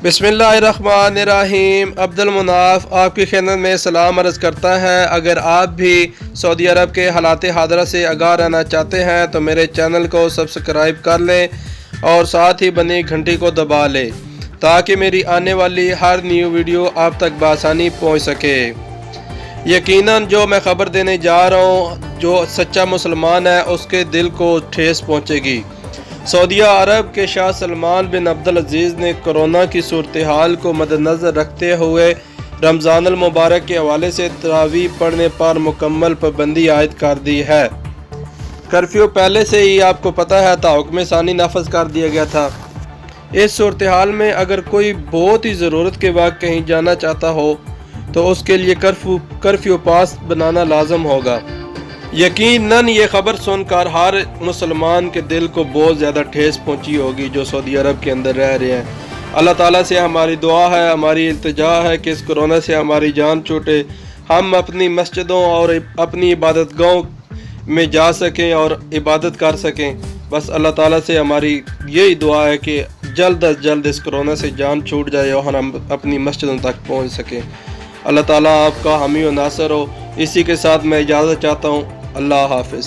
बिस्मिल्लाहिर्रहमानिर्रहीम। अब्दुल मुनाफ आपकी खिदमत में सलाम अर्ज़ करता है। अगर आप भी सऊदी अरब के हालात हादरा से आगाह रहना चाहते हैं तो मेरे चैनल को सब्सक्राइब कर लें और साथ ही बनी घंटी को दबा लें ताकि मेरी आने वाली हर न्यू वीडियो आप तक बआसानी पहुंच सके। यकीनन जो मैं ख़बर देने जा रहा हूं, जो सच्चा मुसलमान है उसके दिल को ठेस पहुंचेगी। सऊदी अरब के शाह सलमान बिन अब्दुल अजीज़ ने कोरोना की सूरत हाल को मद्देनज़र रखते हुए रमज़ान अल मुबारक के हवाले से तरावीह पढ़ने पर मुकम्मल पाबंदी आयद कर दी है। कर्फ्यू पहले से ही आपको पता है था हुक्म सानी नाफज कर दिया गया था। इस सूरत हाल में अगर कोई बहुत ही ज़रूरत के वक्त कहीं जाना चाहता हो तो उसके लिए कर्फ्यू पास बनाना लाजम होगा। यकीनन ये ख़बर सुनकर हर मुसलमान के दिल को बहुत ज़्यादा ठेस पहुंची होगी जो सऊदी अरब के अंदर रह रहे हैं। अल्लाह ताला से हमारी दुआ है, हमारी इल्तिजा है कि इस कोरोना से हमारी जान छूटे, हम अपनी मस्जिदों और अपनी इबादत गाहों में जा सकें और इबादत कर सकें। बस अल्लाह ताला से हमारी यही दुआ है कि जल्द अज जल्द इस कोरोना से जान छूट जाए और हम अपनी मस्जिदों तक पहुँच सकें। अल्लाह ताला आपका हामी और नासर हो। इसी के साथ मैं इजाज़त चाहता हूँ। अल्लाह हाफ़िज़।